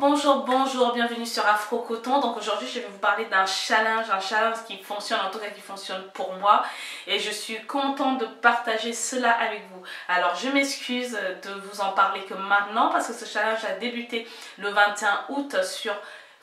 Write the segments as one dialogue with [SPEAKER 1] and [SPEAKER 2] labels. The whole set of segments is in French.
[SPEAKER 1] Bonjour, bienvenue sur Afro Coton. Donc aujourd'hui je vais vous parler d'un challenge, qui fonctionne, en tout cas qui fonctionne pour moi, et je suis contente de partager cela avec vous. Alors je m'excuse de vous en parler que maintenant parce que ce challenge a débuté le 21 août sur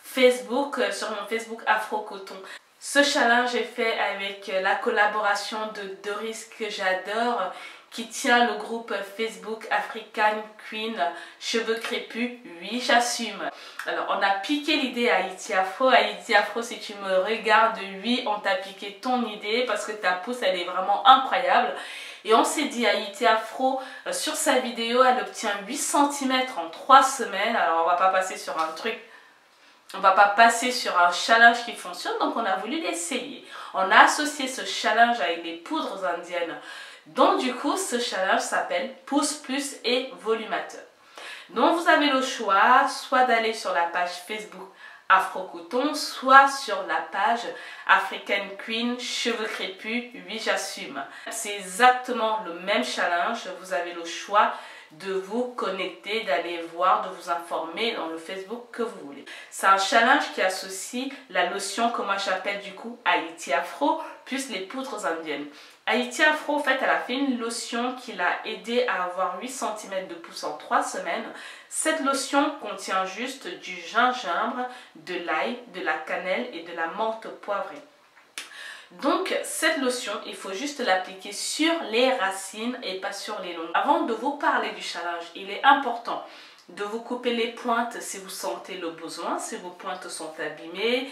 [SPEAKER 1] Facebook, sur mon Facebook Afro Coton. Ce challenge est fait avec la collaboration de Doris que j'adore, qui tient le groupe Facebook African Queen Cheveux Crépus. Oui, j'assume. Alors, on a piqué l'idée à Haïti Afro. Haïti Afro, si tu me regardes, oui, on t'a piqué ton idée parce que ta pousse, elle est vraiment incroyable. Et on s'est dit, Haïti Afro, sur sa vidéo, elle obtient 8 cm en 3 semaines. Alors, on va pas passer sur un truc... On va pas passer sur un challenge qui fonctionne, donc on a voulu l'essayer. On a associé ce challenge avec des poudres indiennes. Donc du coup, ce challenge s'appelle Pousse Plus et Volumateur. Donc vous avez le choix, soit d'aller sur la page Facebook Afro Coton, soit sur la page African Queen Cheveux Crépus. Oui, j'assume. C'est exactement le même challenge. Vous avez le choix de vous connecter, d'aller voir, de vous informer dans le Facebook que vous voulez. C'est un challenge qui associe la lotion que moi j'appelle du coup Haïti Afro plus les poudres indiennes. Haïti Afro, en fait, elle a fait une lotion qui l'a aidé à avoir 8 cm de pousse en 3 semaines. Cette lotion contient juste du gingembre, de l'ail, de la cannelle et de la menthe poivrée. Donc cette lotion, il faut juste l'appliquer sur les racines et pas sur les longs. Avant de vous parler du challenge, il est important de vous couper les pointes si vous sentez le besoin, si vos pointes sont abîmées,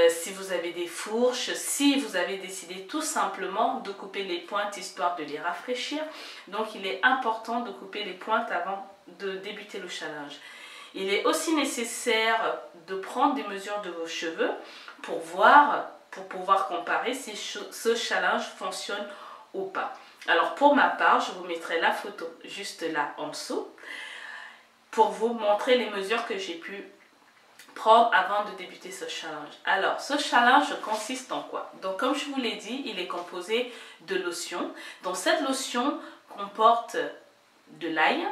[SPEAKER 1] si vous avez des fourches, si vous avez décidé tout simplement de couper les pointes histoire de les rafraîchir. Donc il est important de couper les pointes avant de débuter le challenge. Il est aussi nécessaire de prendre des mesures de vos cheveux pour pouvoir comparer si ce challenge fonctionne ou pas. Alors pour ma part, je vous mettrai la photo juste là en dessous pour vous montrer les mesures que j'ai pu prendre avant de débuter ce challenge. Alors ce challenge consiste en quoi? Donc comme je vous l'ai dit, il est composé de lotion. Donc cette lotion comporte de l'ail,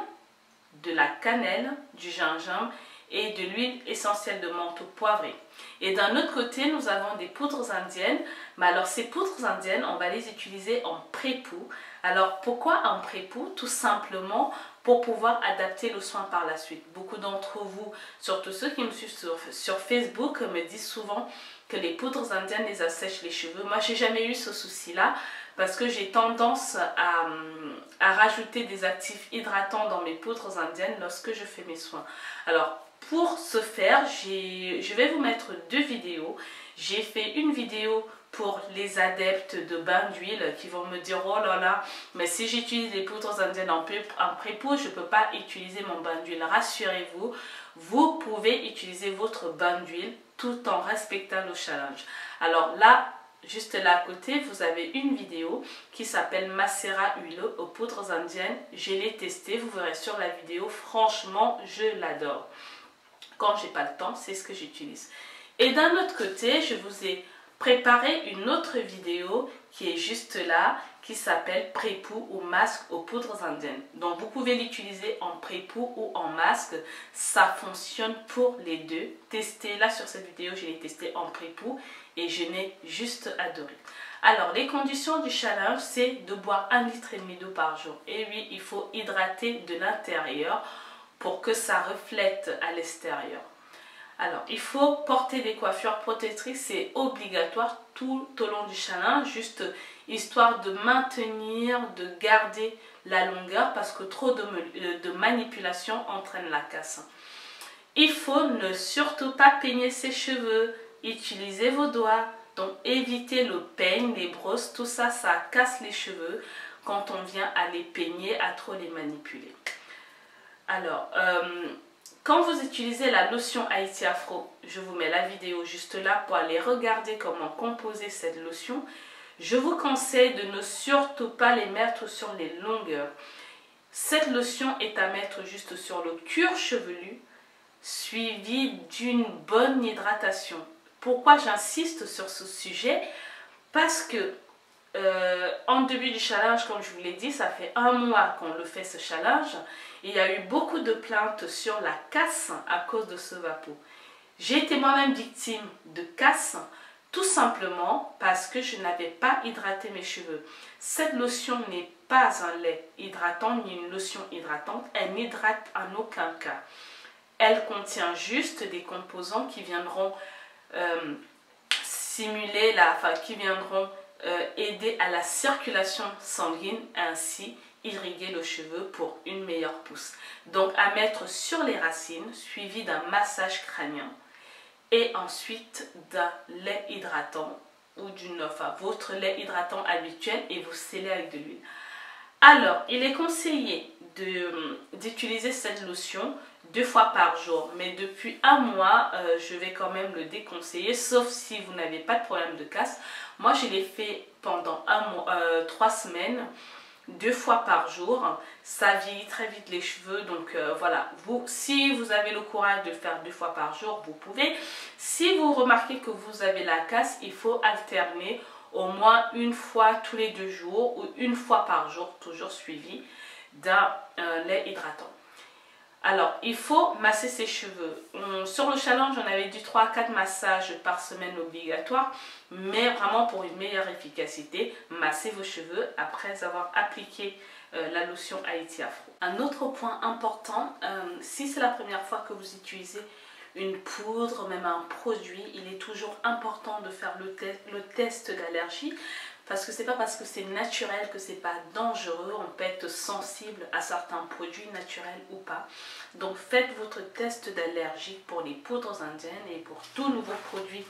[SPEAKER 1] de la cannelle, du gingembre et de l'huile essentielle de menthe poivrée. Et d'un autre côté, nous avons des poudres indiennes. Mais alors ces poudres indiennes, on va les utiliser en pré-poux. Alors pourquoi en pré-poux? Tout simplement pour pouvoir adapter le soin par la suite. Beaucoup d'entre vous, surtout ceux qui me suivent sur Facebook, me disent souvent que les poudres indiennes les assèchent les cheveux. Moi, j'ai jamais eu ce souci-là parce que j'ai tendance à rajouter des actifs hydratants dans mes poudres indiennes lorsque je fais mes soins. Alors, pour ce faire, je vais vous mettre 2 vidéos. J'ai fait une vidéo pour les adeptes de bains d'huile qui vont me dire « Oh là là, mais si j'utilise les poudres indiennes en pré-poux, je ne peux pas utiliser mon bain d'huile. » Rassurez-vous, vous pouvez utiliser votre bain d'huile tout en respectant le challenge. Alors là, juste là à côté, vous avez une vidéo qui s'appelle Macérat huileux aux poudres indiennes. Je l'ai testé, vous verrez sur la vidéo. Franchement, je l'adore. Quand j'ai pas le temps, c'est ce que j'utilise. Et d'un autre côté, je vous ai préparé une autre vidéo qui est juste là, qui s'appelle pré-poux ou masque aux poudres indiennes. Donc vous pouvez l'utiliser en pré-poux ou en masque, ça fonctionne pour les deux. Testez-la sur cette vidéo, je l'ai testé en pré-poux et je n'ai juste adoré. Alors les conditions du challenge, c'est de boire 1,5 litre d'eau par jour. Et oui, il faut hydrater de l'intérieur pour que ça reflète à l'extérieur. Alors, il faut porter des coiffures protectrices, c'est obligatoire tout au long du challenge, juste histoire de maintenir, de garder la longueur parce que trop de manipulation entraîne la casse. Il faut ne surtout pas peigner ses cheveux, utiliser vos doigts, donc éviter le peigne, les brosses, tout ça, ça casse les cheveux quand on vient à les peigner, à trop les manipuler. Alors, quand vous utilisez la lotion Haïti Afro, je vous mets la vidéo juste là pour aller regarder comment composer cette lotion. Je vous conseille de ne surtout pas les mettre sur les longueurs. Cette lotion est à mettre juste sur le cuir chevelu, suivi d'une bonne hydratation. Pourquoi j'insiste sur ce sujet? Parce que en début du challenge, comme je vous l'ai dit, ça fait 1 mois qu'on le fait ce challenge. Il y a eu beaucoup de plaintes sur la casse à cause de ce vapeau. J'ai été moi-même victime de casse, tout simplement parce que je n'avais pas hydraté mes cheveux. Cette lotion n'est pas un lait hydratant ni une lotion hydratante. Elle n'hydrate en aucun cas. Elle contient juste des composants qui viendront stimuler, qui viendront aider à la circulation sanguine, ainsi irriguer le cheveu pour une meilleure pousse. Donc à mettre sur les racines, suivi d'un massage crânien et ensuite d'un lait hydratant ou votre lait hydratant habituel, et vous scellez avec de l'huile. Alors, il est conseillé d'utiliser cette lotion 2 fois par jour, mais depuis un mois, je vais quand même le déconseiller, sauf si vous n'avez pas de problème de casse. Moi, je l'ai fait pendant 3 semaines, 2 fois par jour. Ça vieillit très vite les cheveux, donc voilà. Si vous avez le courage de le faire 2 fois par jour, vous pouvez. Si vous remarquez que vous avez la casse, il faut alterner au moins une fois tous les 2 jours ou une fois par jour, toujours suivi d'un lait hydratant. Alors, il faut masser ses cheveux. Sur le challenge, on avait dit 3 à 4 massages par semaine obligatoires, mais vraiment pour une meilleure efficacité, massez vos cheveux après avoir appliqué la lotion Haïti Afro. Un autre point important, si c'est la première fois que vous utilisez une poudre, même un produit, il est toujours important de faire le test d'allergie, parce que c'est pas parce que c'est naturel que c'est pas dangereux. On peut être sensible à certains produits naturels ou pas. Donc faites votre test d'allergie pour les poudres indiennes et pour tout nouveau produit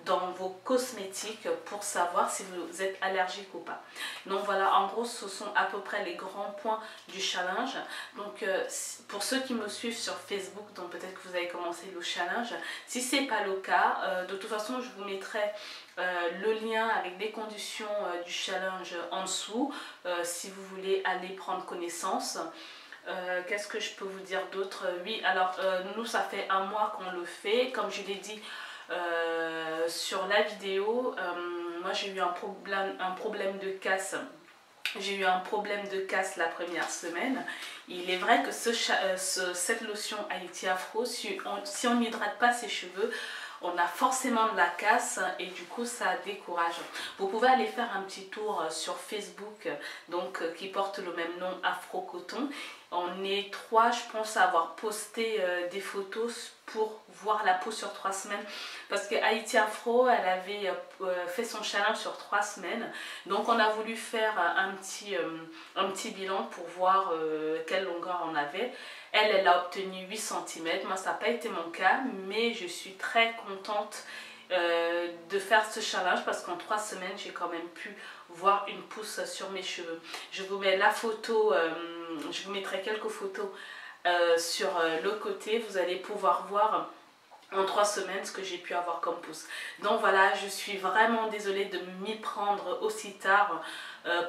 [SPEAKER 1] dans vos cosmétiques pour savoir si vous êtes allergique ou pas. Donc voilà, en gros ce sont à peu près les grands points du challenge. Donc pour ceux qui me suivent sur Facebook, donc peut-être que vous avez commencé le challenge, si ce n'est pas le cas, de toute façon je vous mettrai le lien avec les conditions du challenge en dessous, si vous voulez aller prendre connaissance. Qu'est-ce que je peux vous dire d'autre? Oui, alors nous ça fait un mois qu'on le fait, comme je l'ai dit sur la vidéo. Moi j'ai eu un problème de casse. J'ai eu un problème de casse la première semaine. Il est vrai que cette lotion Haïti Afro, si on n'hydrate pas ses cheveux, on a forcément de la casse et du coup ça décourage. Vous pouvez aller faire un petit tour sur Facebook, donc qui porte le même nom, Afro Coton. On est 3, je pense, à avoir posté des photos pour voir la peau sur 3 semaines. Parce que Haïti Afro, elle avait fait son challenge sur 3 semaines. Donc on a voulu faire un petit bilan pour voir quelle longueur on avait. Elle a obtenu 8 cm. Moi, ça n'a pas été mon cas, mais je suis très contente de faire ce challenge parce qu'en 3 semaines, j'ai quand même pu voir une pousse sur mes cheveux. Je vous mets la photo, je vous mettrai quelques photos sur le côté. Vous allez pouvoir voir en 3 semaines ce que j'ai pu avoir comme pousse. Donc voilà, je suis vraiment désolée de m'y prendre aussi tard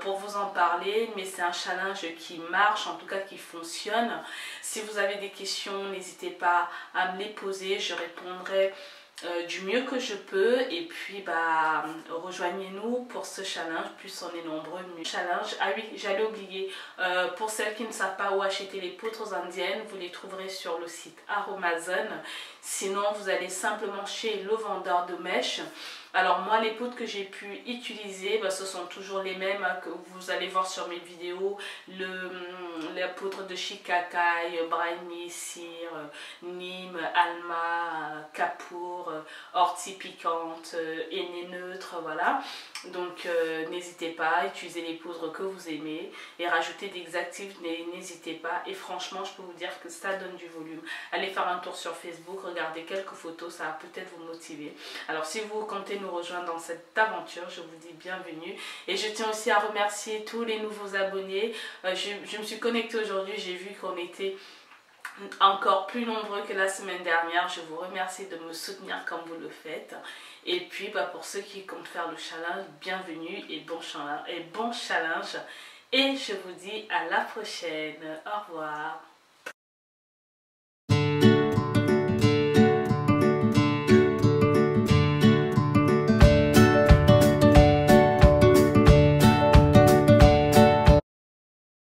[SPEAKER 1] pour vous en parler, mais c'est un challenge qui marche, en tout cas qui fonctionne. Si vous avez des questions, n'hésitez pas à me les poser, je répondrai du mieux que je peux. Et puis rejoignez-nous pour ce challenge, plus on est nombreux, mieux. Challenge, ah oui, j'allais oublier, pour celles qui ne savent pas où acheter les poudres indiennes, vous les trouverez sur le site Aromazone. Sinon vous allez simplement chez le vendeur de mèches. Alors moi, les poudres que j'ai pu utiliser, ce sont toujours les mêmes que vous allez voir sur mes vidéos. La poudre de Shikakai, Brahmi, Cire, Nîmes, Alma, Kapoor, ortie piquante, henné neutre, voilà. Donc n'hésitez pas à utiliser les poudres que vous aimez et rajouter des actifs, n'hésitez pas. Et franchement, je peux vous dire que ça donne du volume. Allez faire un tour sur Facebook, regardez quelques photos, ça va peut-être vous motiver. Alors si vous comptez nous rejoindre dans cette aventure, je vous dis bienvenue. Et je tiens aussi à remercier tous les nouveaux abonnés. Je me suis connectée aujourd'hui, j'ai vu qu'on était encore plus nombreux que la semaine dernière. Je vous remercie de me soutenir comme vous le faites. Et puis pour ceux qui comptent faire le challenge, bienvenue et bon challenge. Et je vous dis à la prochaine. Au revoir.